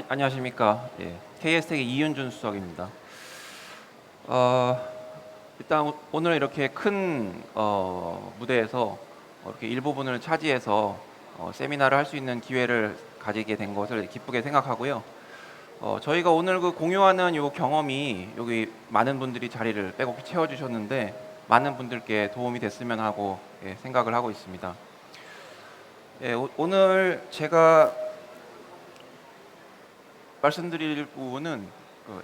안녕하십니까. 예, KS텍의 이윤준 수석입니다. 어, 일단 오늘 이렇게 큰 무대에서 이렇게 일부분을 차지해서 세미나를 할 수 있는 기회를 가지게 된 것을 기쁘게 생각하고요. 저희가 오늘 그 공유하는 요 경험이 여기 많은 분들이 자리를 빼곡히 채워주셨는데 많은 분들께 도움이 됐으면 하고 생각을 하고 있습니다. 오늘 제가 말씀드릴 부분은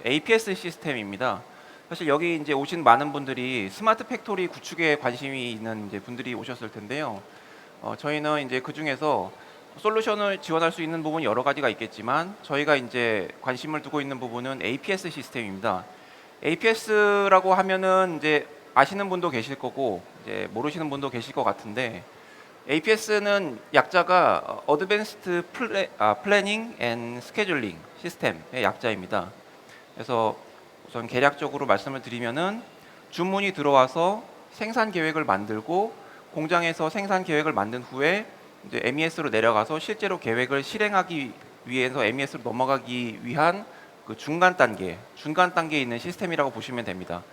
APS 시스템입니다. 사실 여기 이제 오신 많은 분들이 스마트 팩토리 구축에 관심이 있는 이제 분들이 오셨을 텐데요. 저희는 이제 그 중에서 솔루션을 지원할 수 있는 부분이 여러 가지가 있겠지만 저희가 이제 관심을 두고 있는 부분은 APS 시스템입니다. APS라고 하면은 이제 아시는 분도 계실 거고 이제 모르시는 분도 계실 것 같은데 APS는 약자가 Advanced Planning and Scheduling 시스템의 약자입니다. 그래서 우선 개략적으로 말씀을 드리면은 주문이 들어와서 생산 계획을 만들고 공장에서 생산 계획을 만든 후에 이제 MES로 내려가서 실제로 계획을 실행하기 위해서 MES로 넘어가기 위한 그 중간 단계에 있는 시스템이라고 보시면 됩니다.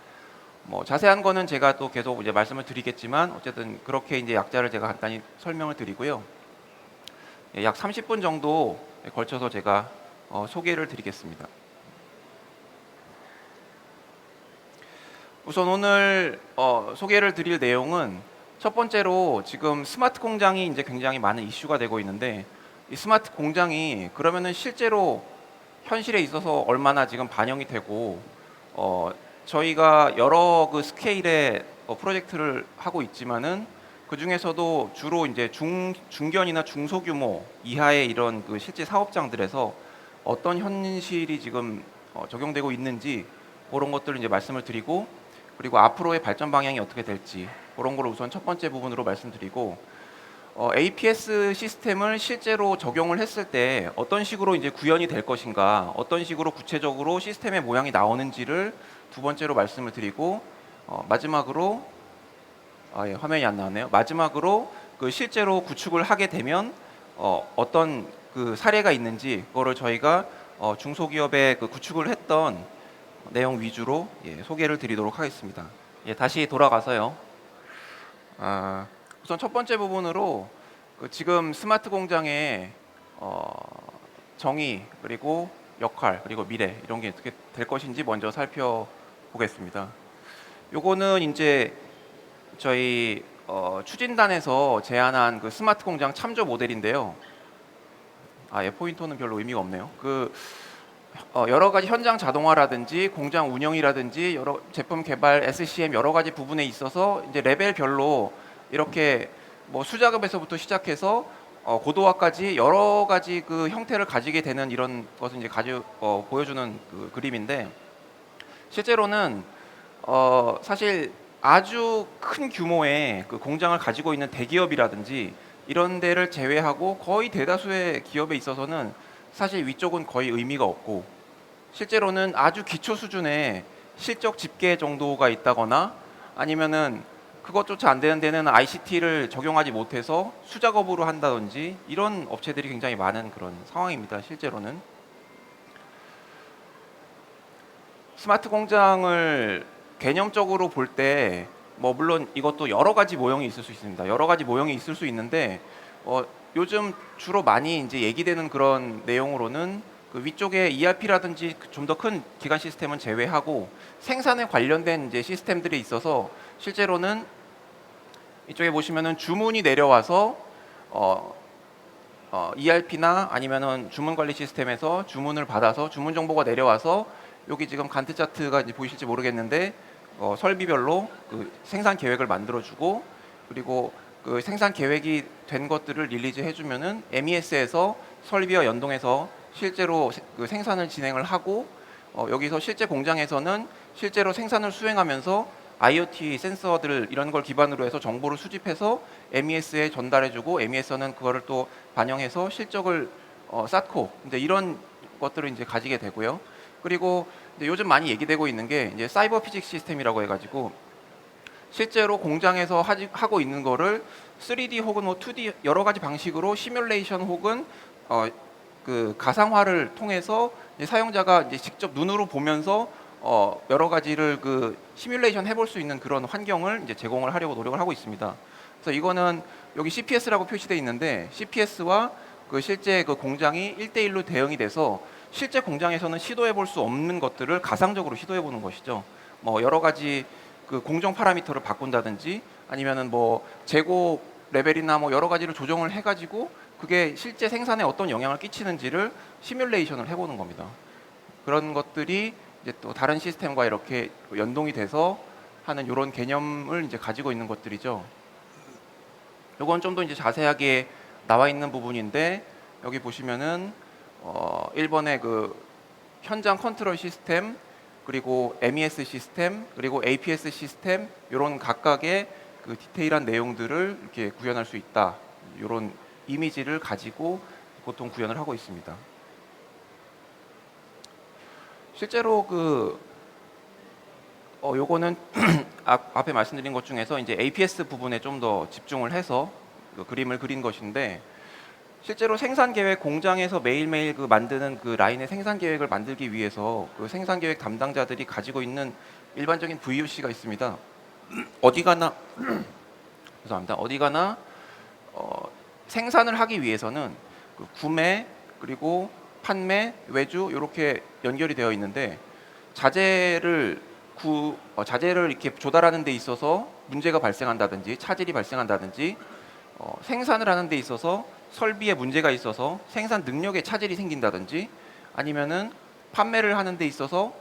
뭐 자세한 거는 제가 또 계속 이제 말씀을 드리겠지만 어쨌든 그렇게 이제 약자를 제가 간단히 설명을 드리고요. 약 30분 정도 걸쳐서 제가 소개를 드리겠습니다. 우선 오늘 소개를 드릴 내용은 첫 번째로 지금 스마트 공장이 이제 굉장히 많은 이슈가 되고 있는데 이 스마트 공장이 그러면은 실제로 현실에 있어서 얼마나 지금 반영이 되고 저희가 여러 그 스케일의 프로젝트를 하고 있지만은 그 중에서도 주로 이제 중견이나 중소규모 이하의 이런 그 실제 사업장들에서 어떤 현실이 지금 적용되고 있는지 그런 것들을 이제 말씀을 드리고 그리고 앞으로의 발전 방향이 어떻게 될지 그런 걸 우선 첫 번째 부분으로 말씀드리고 APS 시스템을 실제로 적용을 했을 때 어떤 식으로 이제 구현이 될 것인가, 어떤 식으로 구체적으로 시스템의 모양이 나오는지를 두 번째로 말씀을 드리고 마지막으로 예, 화면이 안 나왔네요. 마지막으로 그 실제로 구축을 하게 되면 어떤 그 사례가 있는지 그거를 저희가 중소기업에 그 구축을 했던 내용 위주로 소개를 드리도록 하겠습니다. 다시 돌아가서요. 우선 첫 번째 부분으로 그 지금 스마트 공장의 정의 그리고 역할 그리고 미래 이런 게 어떻게 될 것인지 먼저 살펴보겠습니다. 요거는 이제 저희 추진단에서 제안한 그 스마트 공장 참조 모델인데요. 포인터는 별로 의미가 없네요. 그 여러 가지 현장 자동화라든지 공장 운영이라든지 여러 제품 개발, SCM 여러 가지 부분에 있어서 이제 레벨별로 이렇게 뭐 수작업에서부터 시작해서 고도화까지 여러 가지 그 형태를 가지게 되는 이런 것을 이제 보여주는 그 그림인데 실제로는 사실 아주 큰 규모의 그 공장을 가지고 있는 대기업이라든지 이런 데를 제외하고 거의 대다수의 기업에 있어서는 사실 위쪽은 거의 의미가 없고 실제로는 아주 기초 수준의 실적 집계 정도가 있다거나 아니면은 그것조차 안 되는 데는 ICT를 적용하지 못해서 수작업으로 한다든지 이런 업체들이 굉장히 많은 그런 상황입니다. 실제로는 스마트 공장을 개념적으로 볼 때 뭐 물론 이것도 여러 가지 모형이 있을 수 있습니다. 여러 가지 모형이 있을 수 있는데 요즘 주로 많이 이제 얘기되는 그런 내용으로는 그 위쪽에 ERP라든지 좀 더 큰 기관 시스템은 제외하고 생산에 관련된 이제 시스템들이 있어서 실제로는 이쪽에 보시면은 주문이 내려와서 ERP나 아니면은 주문 관리 시스템에서 주문을 받아서 주문 정보가 내려와서 여기 지금 간트 차트가 이제 보이실지 모르겠는데 설비별로 그 생산 계획을 만들어주고 그리고 그 생산 계획이 된 것들을 릴리즈 해주면은 MES에서 설비와 연동해서 실제로 그 생산을 진행을 하고 여기서 실제 공장에서는 실제로 생산을 수행하면서 IoT 센서들 이런 걸 기반으로 해서 정보를 수집해서 MES에 전달해주고 MES는 그거를 또 반영해서 실적을 쌓고 이제 이런 것들을 이제 가지게 되고요. 그리고 이제 요즘 많이 얘기되고 있는 게 이제 사이버 피직스 시스템이라고 해가지고 실제로 공장에서 하고 있는 거를 3D 혹은 뭐 2D 여러 가지 방식으로 시뮬레이션 혹은 그 가상화를 통해서 이제 사용자가 이제 직접 눈으로 보면서 여러 가지를 그 시뮬레이션 해볼 수 있는 그런 환경을 이제 제공을 하려고 노력을 하고 있습니다. 그래서 이거는 여기 CPS라고 표시되어 있는데 CPS와 그 실제 그 공장이 1대1로 대응이 돼서 실제 공장에서는 시도해 볼 수 없는 것들을 가상적으로 시도해 보는 것이죠. 뭐 여러 가지 그 공정 파라미터를 바꾼다든지 아니면은 뭐 재고 레벨이나 뭐 여러 가지를 조정을 해가지고 그게 실제 생산에 어떤 영향을 끼치는지를 시뮬레이션을 해보는 겁니다. 그런 것들이 이제 또 다른 시스템과 이렇게 연동이 돼서 하는 이런 개념을 이제 가지고 있는 것들이죠. 이건 좀 더 이제 자세하게 나와 있는 부분인데 여기 보시면은 1번의 그 현장 컨트롤 시스템 그리고 MES 시스템 그리고 APS 시스템 이런 각각의 그 디테일한 내용들을 이렇게 구현할 수 있다. 이런 이미지를 가지고 보통 구현을 하고 있습니다. 실제로 그 요거는 앞에 말씀드린 것 중에서 이제 APS 부분에 좀 더 집중을 해서 그 그림을 그린 것인데 실제로 생산 계획 공장에서 매일매일 그 만드는 그 라인의 생산 계획을 만들기 위해서 그 생산 계획 담당자들이 가지고 있는 일반적인 VOC가 있습니다. 어디 가나 죄송합니다. 어디 가나 생산을 하기 위해서는 그 구매 그리고 판매, 외주 이렇게 연결이 되어 있는데 자재를 이렇게 조달하는 데 있어서 문제가 발생한다든지 차질이 발생한다든지 생산을 하는 데 있어서 설비에 문제가 있어서 생산 능력에 차질이 생긴다든지 아니면은 판매를 하는 데 있어서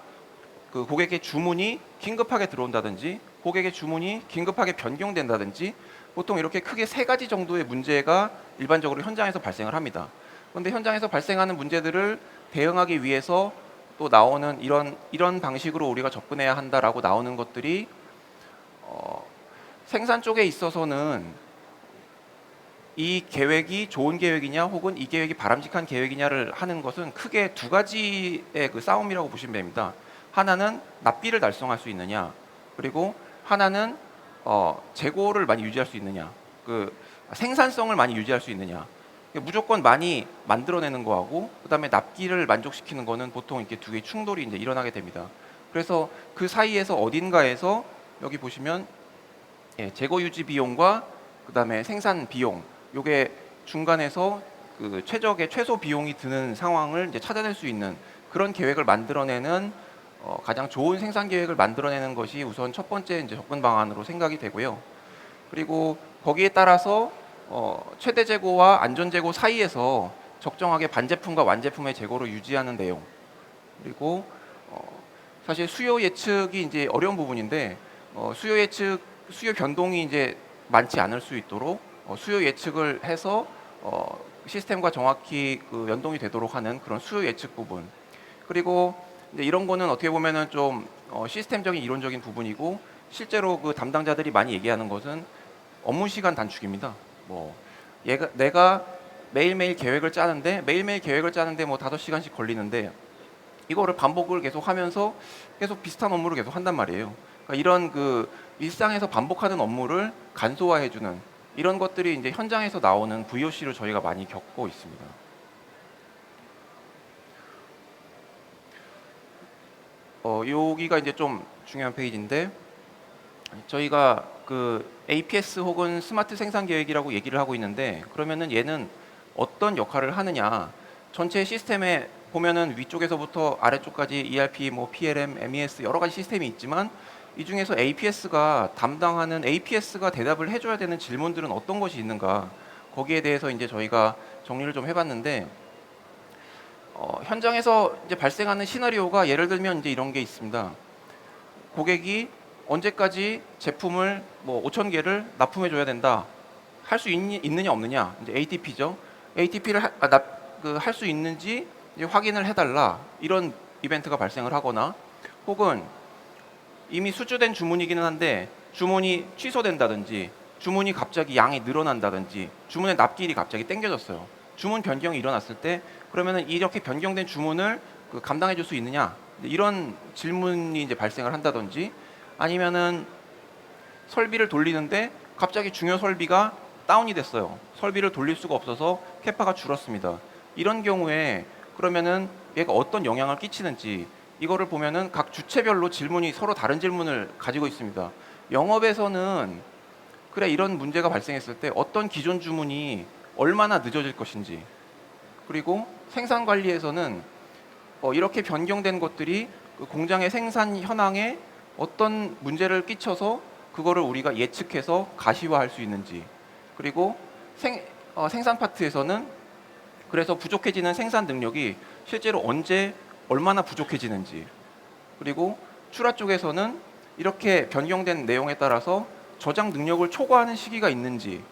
그 고객의 주문이 긴급하게 들어온다든지 고객의 주문이 긴급하게 변경된다든지 보통 이렇게 크게 세 가지 정도의 문제가 일반적으로 현장에서 발생을 합니다. 그런데 현장에서 발생하는 문제들을 대응하기 위해서 또 나오는 이런 방식으로 우리가 접근해야 한다라고 나오는 것들이 생산 쪽에 있어서는 이 계획이 좋은 계획이냐 혹은 이 계획이 바람직한 계획이냐를 하는 것은 크게 두 가지의 그 싸움이라고 보시면 됩니다. 하나는 납기를 달성할 수 있느냐 그리고 하나는 재고를 많이 유지할 수 있느냐 그 생산성을 많이 유지할 수 있느냐 무조건 많이 만들어내는 거하고 그다음에 납기를 만족시키는 거는 보통 이렇게 두 개의 충돌이 이제 일어나게 됩니다. 그래서 그 사이에서 어딘가에서 여기 보시면 재고 유지 비용과 그다음에 생산 비용 요게 중간에서 그 최적의 최소 비용이 드는 상황을 이제 찾아낼 수 있는 그런 계획을 만들어내는 가장 좋은 생산 계획을 만들어내는 것이 우선 첫 번째 이제 접근 방안으로 생각이 되고요. 그리고 거기에 따라서 최대 재고와 안전 재고 사이에서 적정하게 반제품과 완제품의 재고를 유지하는 내용. 그리고 사실 수요 예측이 이제 어려운 부분인데 수요 예측 수요 변동이 이제 많지 않을 수 있도록 수요 예측을 해서 시스템과 정확히 그 연동이 되도록 하는 그런 수요 예측 부분. 그리고 이제 이런 거는 어떻게 보면은 좀 시스템적인 이론적인 부분이고 실제로 그 담당자들이 많이 얘기하는 것은 업무 시간 단축입니다. 뭐 내가 매일매일 계획을 짜는데 뭐 5시간씩 걸리는데 이거를 반복을 계속 하면서 계속 비슷한 업무를 계속 한단 말이에요. 그러니까 이런 그 일상에서 반복하는 업무를 간소화해 주는 이런 것들이 이제 현장에서 나오는 VOC를 저희가 많이 겪고 있습니다. 여기가 이제 좀 중요한 페이지인데 저희가 그 APS 혹은 스마트 생산 계획이라고 얘기를 하고 있는데 그러면은 얘는 어떤 역할을 하느냐 전체 시스템에 보면은 위쪽에서부터 아래쪽까지 ERP, 뭐 PLM, MES 여러 가지 시스템이 있지만 이 중에서 APS가 담당하는 APS가 대답을 해줘야 되는 질문들은 어떤 것이 있는가 거기에 대해서 이제 저희가 정리를 좀 해봤는데 현장에서 이제 발생하는 시나리오가 예를 들면 이제 이런 게 있습니다. 고객이 언제까지 제품을 뭐 5,000개를 납품해 줘야 된다. 할 수 있느냐 없느냐. 이제 ATP죠. ATP를 할 수 있는지 이제 확인을 해달라. 이런 이벤트가 발생을 하거나 혹은 이미 수주된 주문이기는 한데 주문이 취소된다든지 주문이 갑자기 양이 늘어난다든지 주문의 납기일이 갑자기 땡겨졌어요. 주문 변경이 일어났을 때 그러면은 이렇게 변경된 주문을 그 감당해 줄 수 있느냐 이런 질문이 이제 발생을 한다든지 아니면은 설비를 돌리는데 갑자기 중요 설비가 다운이 됐어요. 설비를 돌릴 수가 없어서 캐파가 줄었습니다. 이런 경우에 그러면은 얘가 어떤 영향을 끼치는지 이거를 보면은 각 주체별로 질문이 서로 다른 질문을 가지고 있습니다. 영업에서는 그래 이런 문제가 발생했을 때 어떤 기존 주문이 얼마나 늦어질 것인지, 그리고 생산 관리에서는 이렇게 변경된 것들이 그 공장의 생산 현황에 어떤 문제를 끼쳐서 그거를 우리가 예측해서 가시화할 수 있는지, 그리고 생산 파트에서는 그래서 부족해지는 생산 능력이 실제로 언제 얼마나 부족해지는지, 그리고 출하 쪽에서는 이렇게 변경된 내용에 따라서 저장 능력을 초과하는 시기가 있는지,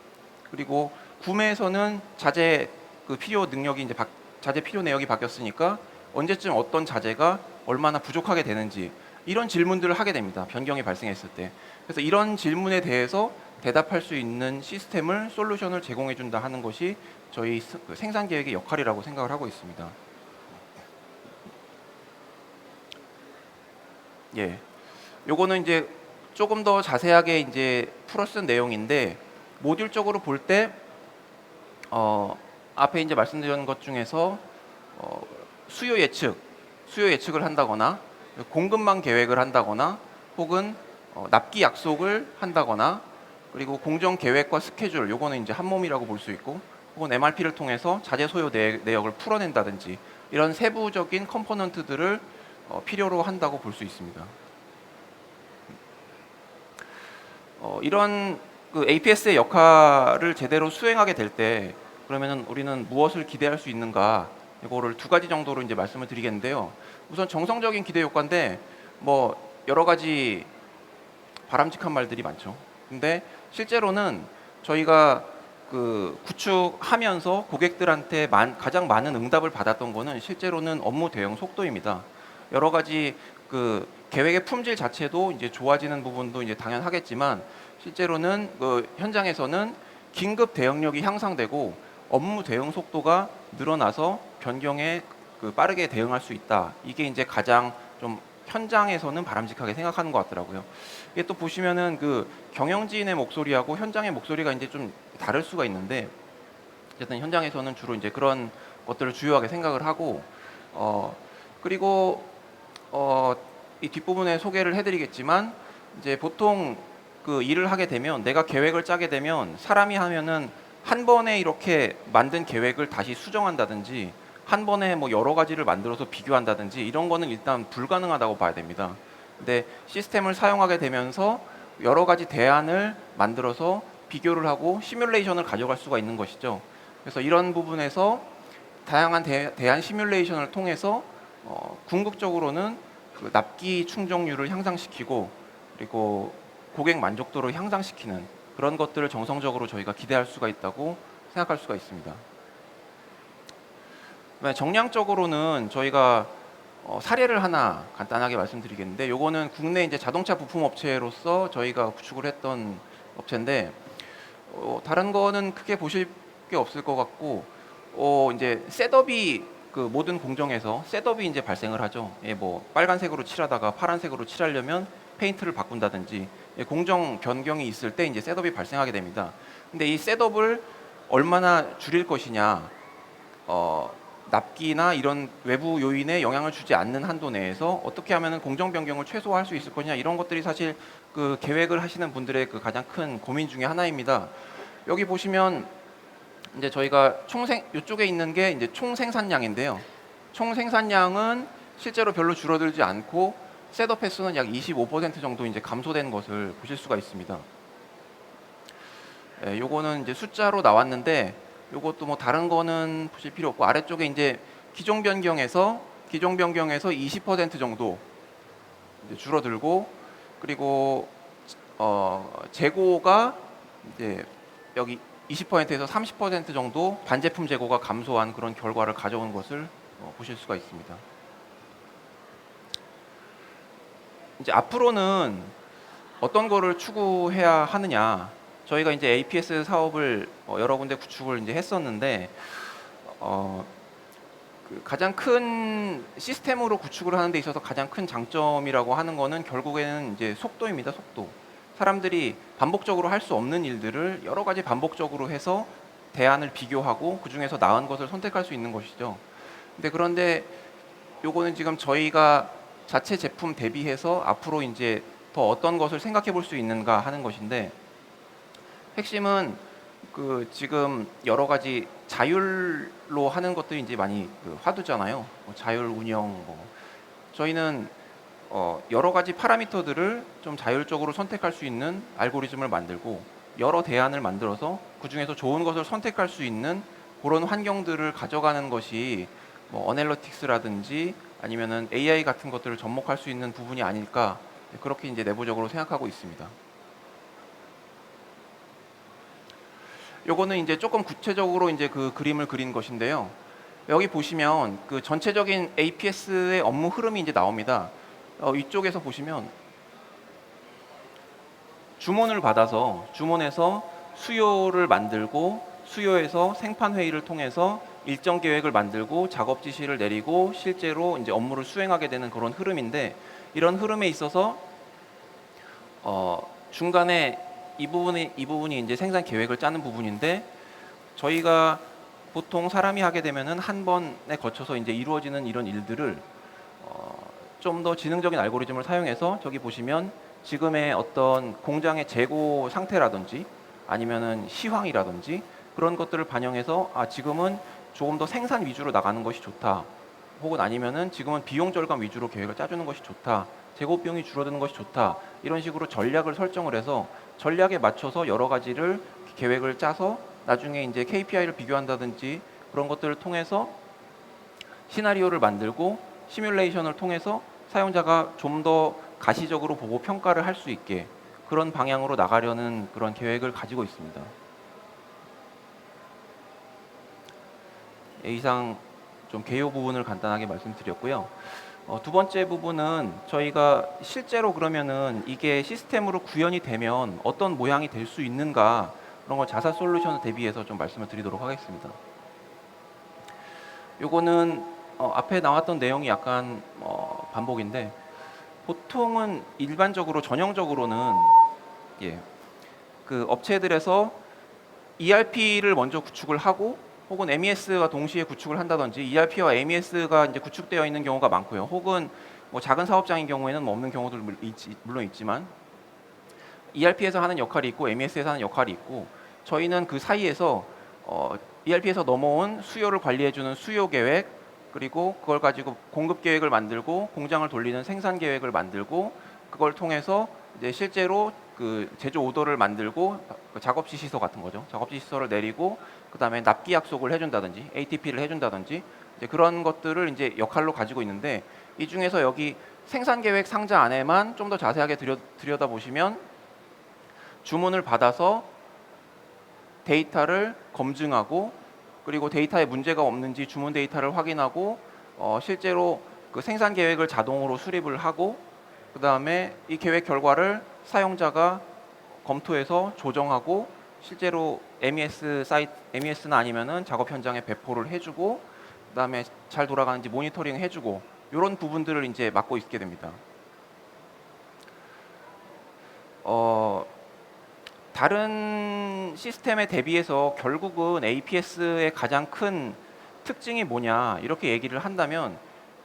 그리고 구매에서는 자재 그 필요 능력이 이제 자재 필요 내역이 바뀌었으니까 언제쯤 어떤 자재가 얼마나 부족하게 되는지, 이런 질문들을 하게 됩니다. 변경이 발생했을 때. 그래서 이런 질문에 대해서 대답할 수 있는 시스템을 솔루션을 제공해 준다 하는 것이 저희 그 생산 계획의 역할이라고 생각을 하고 있습니다. 예. 요거는 이제 조금 더 자세하게 이제 풀어 쓴 내용인데, 모듈적으로 볼 때 앞에 이제 말씀드린 것 중에서 어, 수요 예측을 한다거나, 공급망 계획을 한다거나, 혹은 납기 약속을 한다거나, 그리고 공정 계획과 스케줄, 요거는 이제 한 몸이라고 볼 수 있고, 혹은 MRP를 통해서 자재 소요 내역을 풀어낸다든지, 이런 세부적인 컴포넌트들을 필요로 한다고 볼 수 있습니다. 이런 그 APS의 역할을 제대로 수행하게 될 때 그러면은 우리는 무엇을 기대할 수 있는가, 이거를 두 가지 정도로 이제 말씀을 드리겠는데요. 우선 정성적인 기대 효과인데 뭐 여러 가지 바람직한 말들이 많죠. 근데 실제로는 저희가 그 구축하면서 고객들한테 가장 많은 응답을 받았던 거는 실제로는 업무 대응 속도입니다. 여러 가지 그 계획의 품질 자체도 이제 좋아지는 부분도 이제 당연하겠지만, 실제로는 그 현장에서는 긴급 대응력이 향상되고 업무 대응 속도가 늘어나서 변경에 그 빠르게 대응할 수 있다. 이게 이제 가장 좀 현장에서는 바람직하게 생각하는 것 같더라고요. 이게 또 보시면은 그 경영진의 목소리하고 현장의 목소리가 이제 좀 다를 수가 있는데, 어쨌든 현장에서는 주로 이제 그런 것들을 주요하게 생각을 하고, 그리고 이 뒷부분에 소개를 해드리겠지만, 이제 보통 그 일을 하게 되면, 내가 계획을 짜게 되면 사람이 하면은 한 번에 이렇게 만든 계획을 다시 수정한다든지, 한 번에 뭐 여러 가지를 만들어서 비교한다든지, 이런 거는 일단 불가능하다고 봐야 됩니다. 근데 시스템을 사용하게 되면서 여러 가지 대안을 만들어서 비교를 하고 시뮬레이션을 가져갈 수가 있는 것이죠. 그래서 이런 부분에서 다양한 대안 시뮬레이션을 통해서 궁극적으로는 그 납기 충족률을 향상시키고, 그리고 고객 만족도를 향상시키는 그런 것들을 정성적으로 저희가 기대할 수가 있다고 생각할 수가 있습니다. 정량적으로는 저희가 사례를 하나 간단하게 말씀드리겠는데, 요거는 국내 이제 자동차 부품 업체로서 저희가 구축을 했던 업체인데, 다른 거는 크게 보실 게 없을 것 같고, 이제 셋업이 그 모든 공정에서 셋업이 이제 발생을 하죠. 예, 뭐 빨간색으로 칠하다가 파란색으로 칠하려면 페인트를 바꾼다든지, 예, 공정 변경이 있을 때 이제 셋업이 발생하게 됩니다. 근데 이 셋업을 얼마나 줄일 것이냐, 납기나 이런 외부 요인에 영향을 주지 않는 한도 내에서 어떻게 하면 공정 변경을 최소화할 수 있을 거냐, 이런 것들이 사실 그 계획을 하시는 분들의 그 가장 큰 고민 중에 하나입니다. 여기 보시면 이제 저희가 이쪽에 있는 게 이제 총 생산량인데요. 총 생산량은 실제로 별로 줄어들지 않고 셋업 횟수는 약 25% 정도 이제 감소된 것을 보실 수가 있습니다. 예, 요거는 이제 숫자로 나왔는데, 요것도 뭐 다른 거는 보실 필요 없고, 아래쪽에 이제 기종 변경에서 20% 정도 이제 줄어들고, 그리고 재고가 이제 여기 20%에서 30% 정도 반제품 재고가 감소한 그런 결과를 가져온 것을 보실 수가 있습니다. 이제 앞으로는 어떤 거를 추구해야 하느냐, 저희가 이제 APS 사업을 여러 군데 구축을 이제 했었는데, 그 가장 큰 시스템으로 구축을 하는 데 있어서 가장 큰 장점이라고 하는 거는 결국에는 이제 속도입니다. 속도. 사람들이 반복적으로 할 수 없는 일들을 여러 가지 반복적으로 해서 대안을 비교하고 그 중에서 나은 것을 선택할 수 있는 것이죠. 그런데 요거는 지금 저희가 자체 제품 대비해서 앞으로 이제 더 어떤 것을 생각해 볼 수 있는가 하는 것인데, 핵심은 그 지금 여러 가지 자율로 하는 것들이 이제 많이 그 화두잖아요. 뭐 자율 운영, 뭐 저희는 여러 가지 파라미터들을 좀 자율적으로 선택할 수 있는 알고리즘을 만들고 여러 대안을 만들어서 그 중에서 좋은 것을 선택할 수 있는 그런 환경들을 가져가는 것이 뭐 어널리틱스라든지 아니면은 AI 같은 것들을 접목할 수 있는 부분이 아닐까, 그렇게 이제 내부적으로 생각하고 있습니다. 요거는 이제 조금 구체적으로 이제 그 그림을 그린 것인데요. 여기 보시면 그 전체적인 APS의 업무 흐름이 이제 나옵니다. 이쪽에서 보시면 주문을 받아서 주문에서 수요를 만들고 수요에서 생판 회의를 통해서 일정 계획을 만들고 작업 지시를 내리고 실제로 이제 업무를 수행하게 되는 그런 흐름인데, 이런 흐름에 있어서 중간에 이 부분이 이제 생산 계획을 짜는 부분인데, 저희가 보통 사람이 하게 되면은 한 번에 거쳐서 이제 이루어지는 이런 일들을 좀 더 지능적인 알고리즘을 사용해서 저기 보시면 지금의 어떤 공장의 재고 상태라든지 아니면은 시황이라든지 그런 것들을 반영해서 지금은 조금 더 생산 위주로 나가는 것이 좋다, 혹은 아니면은 지금은 비용 절감 위주로 계획을 짜주는 것이 좋다, 재고 비용이 줄어드는 것이 좋다, 이런 식으로 전략을 설정을 해서 전략에 맞춰서 여러 가지를 계획을 짜서 나중에 이제 KPI를 비교한다든지 그런 것들을 통해서 시나리오를 만들고 시뮬레이션을 통해서 사용자가 좀 더 가시적으로 보고 평가를 할 수 있게 그런 방향으로 나가려는 그런 계획을 가지고 있습니다. 이상 좀 개요 부분을 간단하게 말씀드렸고요. 두 번째 부분은 저희가 실제로 그러면은 이게 시스템으로 구현이 되면 어떤 모양이 될 수 있는가, 그런 걸 자사 솔루션을 대비해서 좀 말씀을 드리도록 하겠습니다. 요거는 앞에 나왔던 내용이 약간 반복인데, 보통은 일반적으로 전형적으로는 그 업체들에서 ERP를 먼저 구축을 하고 혹은 MES가 동시에 구축을 한다든지, ERP와 MES가 이제 구축되어 있는 경우가 많고요. 혹은 뭐 작은 사업장인 경우에는 뭐 없는 경우도 물론 있지만 ERP에서 하는 역할이 있고 MES에서 하는 역할이 있고, 저희는 그 사이에서 ERP에서 넘어온 수요를 관리해주는 수요 계획, 그리고 그걸 가지고 공급 계획을 만들고 공장을 돌리는 생산 계획을 만들고, 그걸 통해서 이제 실제로 그 제조 오더를 만들고 그 작업 지시서 같은 거죠. 작업 지시서를 내리고 그다음에 납기 약속을 해준다든지 ATP를 해준다든지 이제 그런 것들을 이제 역할로 가지고 있는데, 이 중에서 여기 생산 계획 상자 안에만 좀 더 자세하게 들여다 보시면 주문을 받아서 데이터를 검증하고, 그리고 데이터에 문제가 없는지 주문 데이터를 확인하고 실제로 그 생산 계획을 자동으로 수립을 하고, 그 다음에 이 계획 결과를 사용자가 검토해서 조정하고 실제로 MES나 아니면은 작업 현장에 배포를 해주고, 그 다음에 잘 돌아가는지 모니터링 해주고, 이런 부분들을 이제 맡고 있게 됩니다. 다른 시스템에 대비해서 결국은 APS의 가장 큰 특징이 뭐냐 이렇게 얘기를 한다면,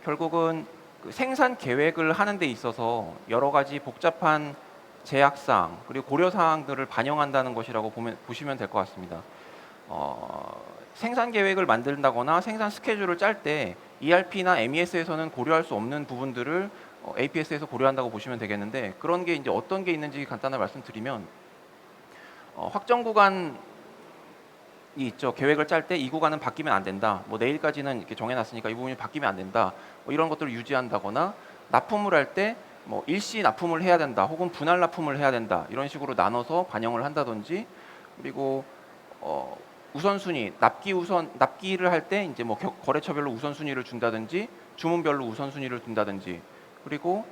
결국은 그 생산 계획을 하는 데 있어서 여러 가지 복잡한 제약사항 그리고 고려사항들을 반영한다는 것이라고 보시면 될 것 같습니다. 생산 계획을 만든다거나 생산 스케줄을 짤 때 ERP나 MES에서는 고려할 수 없는 부분들을 APS에서 고려한다고 보시면 되겠는데, 그런 게 이제 어떤 게 있는지 간단하게 말씀드리면, 확정 구간이 있죠. 계획을 짤 때 이 구간은 바뀌면 안 된다. 뭐 내일까지는 이렇게 정해놨으니까 이 부분이 바뀌면 안 된다. 뭐 이런 것들을 유지한다거나, 납품을 할 때 뭐 일시 납품을 해야 된다. 혹은 분할 납품을 해야 된다. 이런 식으로 나눠서 반영을 한다든지, 그리고 우선순위, 납기를 할 때 이제 뭐 거래처별로 우선순위를 준다든지, 주문별로 우선순위를 둔다든지, 그리고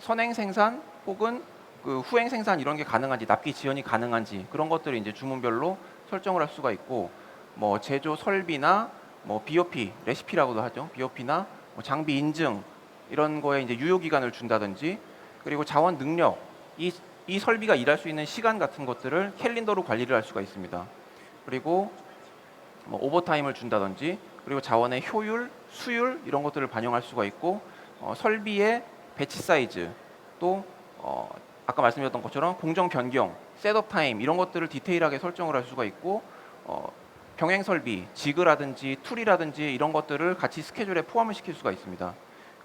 선행 생산 혹은 그 후행 생산 이런 게 가능한지, 납기 지연이 가능한지 그런 것들을 이제 주문별로 설정을 할 수가 있고, 뭐 제조 설비나 뭐 BOP, 레시피라고도 하죠. BOP나 뭐 장비 인증 이런 거에 이제 유효 기간을 준다든지, 그리고 자원 능력, 이 설비가 일할 수 있는 시간 같은 것들을 캘린더로 관리를 할 수가 있습니다. 그리고 뭐 오버타임을 준다든지, 그리고 자원의 효율, 수율 이런 것들을 반영할 수가 있고, 설비의 배치 사이즈, 또 아까 말씀드렸던 것처럼 공정 변경, 셋업 타임 이런 것들을 디테일하게 설정을 할 수가 있고, 어, 병행 설비, 지그라든지 툴이라든지 이런 것들을 같이 스케줄에 포함을 시킬 수가 있습니다.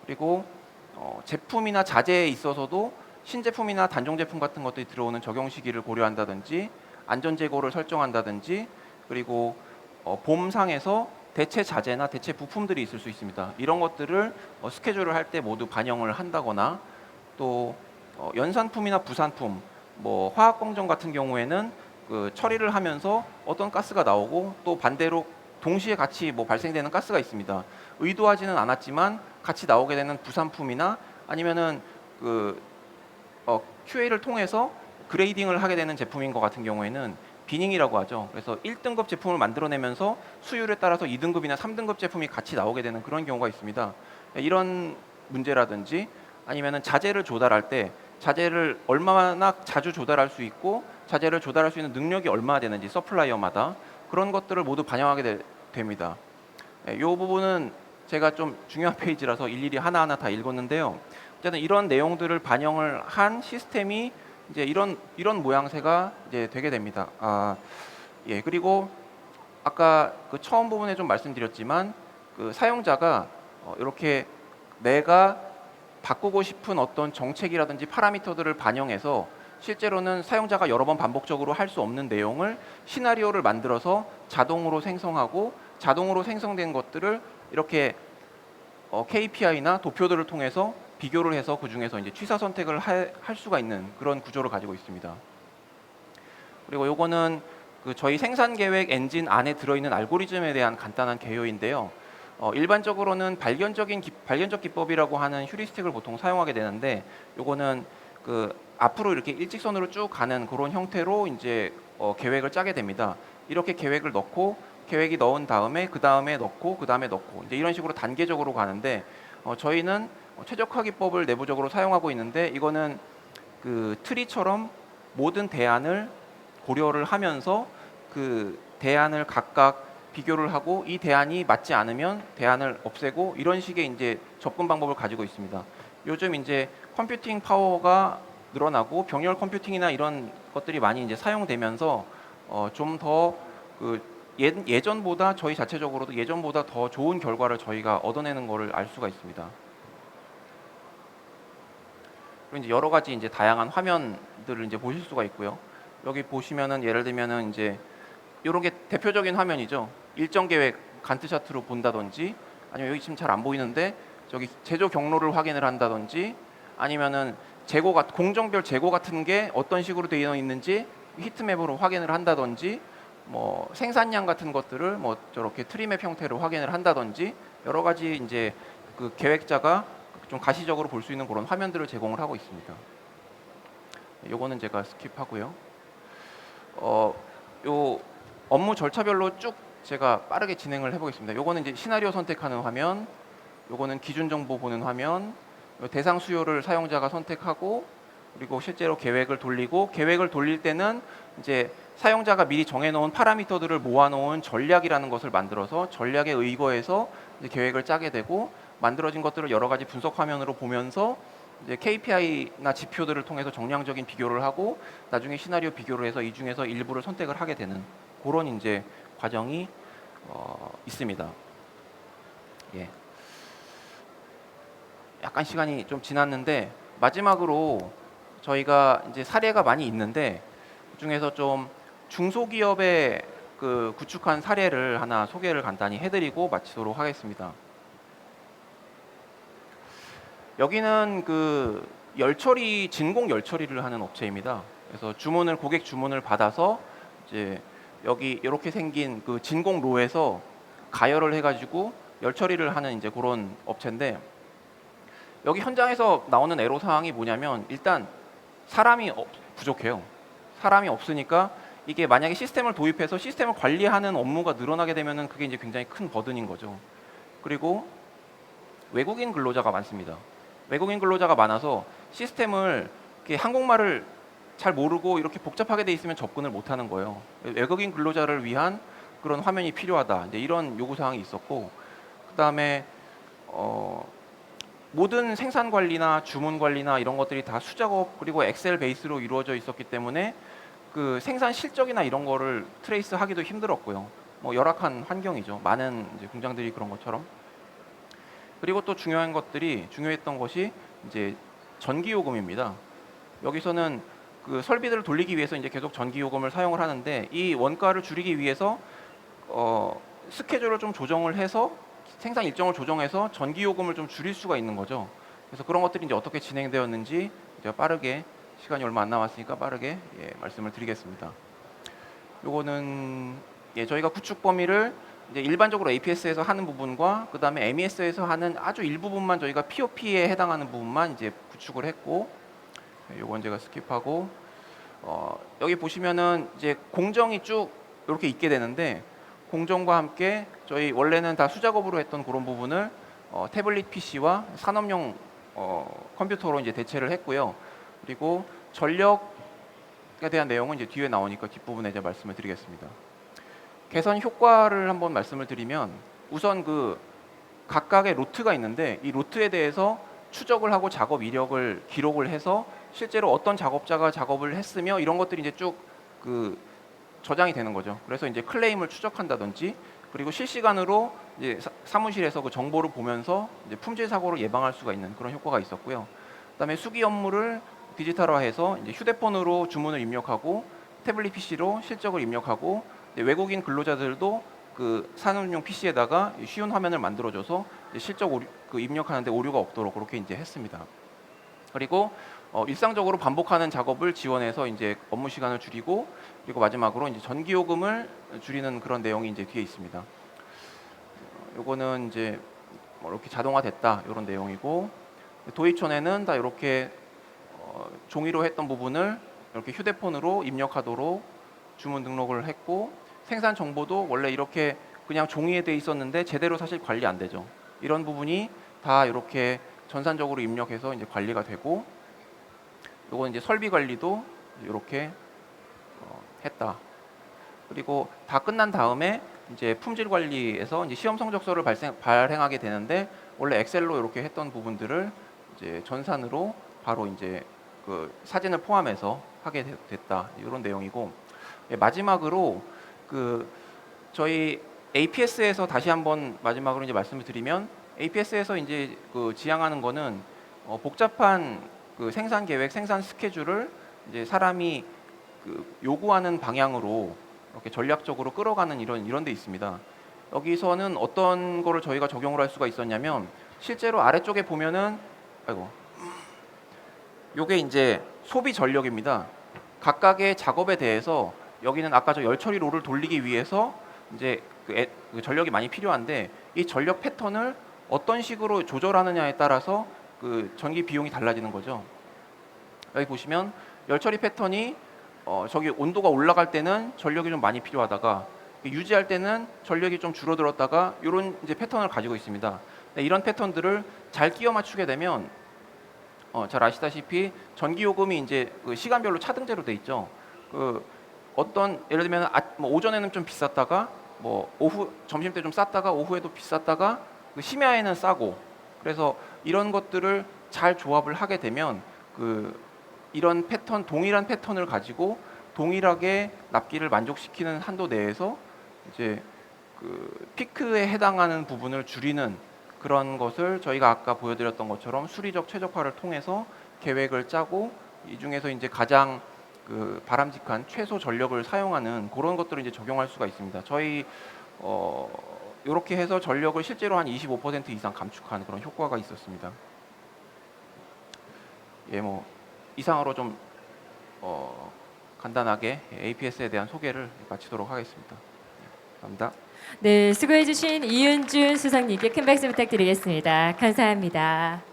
그리고 제품이나 자재에 있어서도 신제품이나 단종 제품 같은 것들이 들어오는 적용 시기를 고려한다든지, 안전 재고를 설정한다든지, 그리고 봄상에서 대체 자재나 대체 부품들이 있을 수 있습니다. 이런 것들을 스케줄을 할 때 모두 반영을 한다거나, 또 연산품이나 부산품, 뭐 화학 공정 같은 경우에는 그 처리를 하면서 어떤 가스가 나오고, 또 반대로 동시에 같이 뭐 발생되는 가스가 있습니다. 의도하지는 않았지만 같이 나오게 되는 부산품이나, 아니면은 그 QA를 통해서 그레이딩을 하게 되는 제품인 것 같은 경우에는 비닝이라고 하죠. 그래서 1등급 제품을 만들어내면서 수율에 따라서 2등급이나 3등급 제품이 같이 나오게 되는 그런 경우가 있습니다. 이런 문제라든지, 아니면은 자재를 조달할 때 자재를 얼마나 자주 조달할 수 있고, 자재를 조달할 수 있는 능력이 얼마나 되는지 서플라이어마다 그런 것들을 모두 반영하게 됩니다. 이 부분은 제가 좀 중요한 페이지라서 일일이 하나하나 다 읽었는데요. 어쨌든 이런 내용들을 반영을 한 시스템이 이제 이런 모양새가 이제 되게 됩니다. 예. 그리고 아까 그 처음 부분에 좀 말씀드렸지만, 그 사용자가 이렇게 내가 바꾸고 싶은 어떤 정책이라든지 파라미터들을 반영해서 실제로는 사용자가 여러 번 반복적으로 할 수 없는 내용을 시나리오를 만들어서 자동으로 생성하고, 자동으로 생성된 것들을 이렇게 KPI나 도표들을 통해서 비교를 해서 그 중에서 이제 취사 선택을 할 수가 있는 그런 구조를 가지고 있습니다. 그리고 요거는 그 저희 생산 계획 엔진 안에 들어있는 알고리즘에 대한 간단한 개요인데요. 일반적으로는 발견적 기법이라고 하는 휴리스틱을 보통 사용하게 되는데, 요거는 그 앞으로 이렇게 일직선으로 쭉 가는 그런 형태로 이제 계획을 짜게 됩니다. 이렇게 계획을 넣고, 계획이 넣은 다음에 그 다음에 넣고, 그 다음에 넣고, 이제 이런 식으로 단계적으로 가는데, 저희는 최적화 기법을 내부적으로 사용하고 있는데, 이거는 그 트리처럼 모든 대안을 고려를 하면서 그 대안을 각각 비교를 하고, 이 대안이 맞지 않으면 대안을 없애고, 이런 식의 이제 접근 방법을 가지고 있습니다. 요즘 이제 컴퓨팅 파워가 늘어나고 병렬 컴퓨팅이나 이런 것들이 많이 이제 사용되면서 좀 더 그 예전보다, 저희 자체적으로도 예전보다 더 좋은 결과를 저희가 얻어내는 것을 알 수가 있습니다. 그리고 이제 여러 가지 이제 다양한 화면들을 이제 보실 수가 있고요. 여기 보시면은 예를 들면은 이제 이런 게 대표적인 화면이죠. 일정 계획 간트 차트로 본다든지, 아니면 여기 지금 잘 안 보이는데 저기 제조 경로를 확인을 한다든지, 아니면은 공정별 재고 같은 게 어떤 식으로 되어 있는지 히트맵으로 확인을 한다든지, 뭐 생산량 같은 것들을 뭐 저렇게 트리맵 형태로 확인을 한다든지, 여러 가지 이제 그 계획자가 좀 가시적으로 볼 수 있는 그런 화면들을 제공을 하고 있습니다. 요거는 제가 스킵하고요. 요 업무 절차별로 쭉 제가 빠르게 진행을 해보겠습니다. 요거는 이제 시나리오 선택하는 화면, 요거는 기준 정보 보는 화면, 대상 수요를 사용자가 선택하고, 그리고 실제로 계획을 돌리고, 계획을 돌릴 때는 이제 사용자가 미리 정해놓은 파라미터들을 모아놓은 전략이라는 것을 만들어서 전략에 의거해서 이제 계획을 짜게 되고, 만들어진 것들을 여러 가지 분석 화면으로 보면서 이제 KPI나 지표들을 통해서 정량적인 비교를 하고, 나중에 시나리오 비교를 해서 이 중에서 일부를 선택을 하게 되는 그런 이제 과정이 있습니다. 예. 약간 시간이 좀 지났는데, 마지막으로 저희가 이제 사례가 많이 있는데, 그 중에서 좀 중소기업의 그 구축한 사례를 하나 소개를 간단히 해드리고 마치도록 하겠습니다. 여기는 그 진공 열 처리를 하는 업체입니다. 그래서 고객 주문을 받아서 이제 여기 이렇게 생긴 그 진공로에서 가열을 해가지고 열 처리를 하는 이제 그런 업체인데, 여기 현장에서 나오는 애로 사항이 뭐냐면, 일단 사람이 부족해요. 사람이 없으니까 이게 만약에 시스템을 도입해서 시스템을 관리하는 업무가 늘어나게 되면은 그게 이제 굉장히 큰 버든인 거죠. 그리고 외국인 근로자가 많습니다. 외국인 근로자가 많아서 시스템을 이렇게 한국말을 잘 모르고 이렇게 복잡하게 돼 있으면 접근을 못 하는 거예요. 외국인 근로자를 위한 그런 화면이 필요하다. 이제 이런 요구 사항이 있었고, 그다음에 모든 생산 관리나 주문 관리나 이런 것들이 다 수작업 그리고 엑셀 베이스로 이루어져 있었기 때문에 그 생산 실적이나 이런 거를 트레이스 하기도 힘들었고요. 뭐 열악한 환경이죠. 많은 이제 공장들이 그런 것처럼. 그리고 또 중요했던 것이 이제 전기 요금입니다. 여기서는 그 설비들을 돌리기 위해서 이제 계속 전기 요금을 사용을 하는데, 이 원가를 줄이기 위해서 스케줄을 좀 조정을 해서 생산 일정을 조정해서 전기 요금을 좀 줄일 수가 있는 거죠. 그래서 그런 것들이 이제 어떻게 진행되었는지 제가 빠르게, 시간이 얼마 안 남았으니까 빠르게 말씀을 드리겠습니다. 요거는 저희가 구축 범위를 이제 일반적으로 APS에서 하는 부분과 그다음에 MES에서 하는 아주 일부분만 저희가 POP에 해당하는 부분만 이제 구축을 했고, 요건 제가 스킵하고, 여기 보시면은 이제 공정이 쭉 이렇게 있게 되는데, 공정과 함께 저희 원래는 다 수작업으로 했던 그런 부분을 태블릿 PC와 산업용 컴퓨터로 이제 대체를 했고요. 그리고 전력에 대한 내용은 이제 뒤에 나오니까 뒷부분에 이제 말씀을 드리겠습니다. 개선 효과를 한번 말씀을 드리면, 우선 그 각각의 로트가 있는데 이 로트에 대해서 추적을 하고 작업 이력을 기록을 해서 실제로 어떤 작업자가 작업을 했으며 이런 것들이 이제 쭉 그 저장이 되는 거죠. 그래서 이제 클레임을 추적한다든지, 그리고 실시간으로 이제 사무실에서 그 정보를 보면서 이제 품질 사고를 예방할 수가 있는 그런 효과가 있었고요. 그다음에 수기 업무를 디지털화해서 이제 휴대폰으로 주문을 입력하고 태블릿 PC로 실적을 입력하고, 외국인 근로자들도 그 산업용 PC에다가 쉬운 화면을 만들어줘서 실적 그 입력하는데 오류가 없도록 그렇게 이제 했습니다. 그리고 일상적으로 반복하는 작업을 지원해서 이제 업무 시간을 줄이고, 그리고 마지막으로 이제 전기 요금을 줄이는 그런 내용이 이제 뒤에 있습니다. 요거는 이제 뭐 이렇게 자동화됐다 이런 내용이고, 도입촌에는 다 이렇게 종이로 했던 부분을 이렇게 휴대폰으로 입력하도록 주문 등록을 했고, 생산 정보도 원래 이렇게 그냥 종이에 돼 있었는데 제대로 사실 관리 안 되죠. 이런 부분이 다 이렇게 전산적으로 입력해서 이제 관리가 되고, 요건 이제 설비 관리도 이렇게 했다. 그리고 다 끝난 다음에 이제 품질 관리에서 이제 시험 성적서를 발행하게 되는데, 원래 엑셀로 이렇게 했던 부분들을 이제 전산으로 바로 이제 그 사진을 포함해서 하게 됐다. 이런 내용이고, 마지막으로 그 저희 APS에서 다시 한번 마지막으로 이제 말씀을 드리면, APS에서 이제 그 지향하는 거는 복잡한 그 생산 계획, 생산 스케줄을 이제 사람이 그 요구하는 방향으로 이렇게 전략적으로 끌어가는 이런 데 있습니다. 여기서는 어떤 거를 저희가 적용을 할 수가 있었냐면, 실제로 아래쪽에 보면은 요게 이제 소비 전력입니다. 각각의 작업에 대해서 여기는 아까 저 열처리 롤을 돌리기 위해서 이제 그 전력이 많이 필요한데, 이 전력 패턴을 어떤 식으로 조절하느냐에 따라서 그 전기 비용이 달라지는 거죠. 여기 보시면 열처리 패턴이 저기 온도가 올라갈 때는 전력이 좀 많이 필요하다가, 유지할 때는 전력이 좀 줄어들었다가, 이런 이제 패턴을 가지고 있습니다. 이런 패턴들을 잘 끼워 맞추게 되면 잘 아시다시피 전기 요금이 이제 그 시간별로 차등제로 돼 있죠. 그 어떤 예를 들면 뭐 오전에는 좀 비쌌다가 뭐 오후 점심 때 좀 쌌다가 오후에도 비쌌다가 그 심야에는 싸고, 그래서 이런 것들을 잘 조합을 하게 되면 그 이런 패턴, 동일한 패턴을 가지고 동일하게 납기를 만족시키는 한도 내에서 이제 그 피크에 해당하는 부분을 줄이는 그런 것을 저희가 아까 보여드렸던 것처럼 수리적 최적화를 통해서 계획을 짜고, 이 중에서 이제 가장 그 바람직한 최소 전력을 사용하는 그런 것들을 이제 적용할 수가 있습니다. 저희 이렇게 해서 전력을 실제로 한 25% 이상 감축한 그런 효과가 있었습니다. 뭐 이상으로 좀 간단하게 APS에 대한 소개를 마치도록 하겠습니다. 감사합니다. 네, 수고해주신 이윤준 수석님께 큰 박수 부탁드리겠습니다. 감사합니다.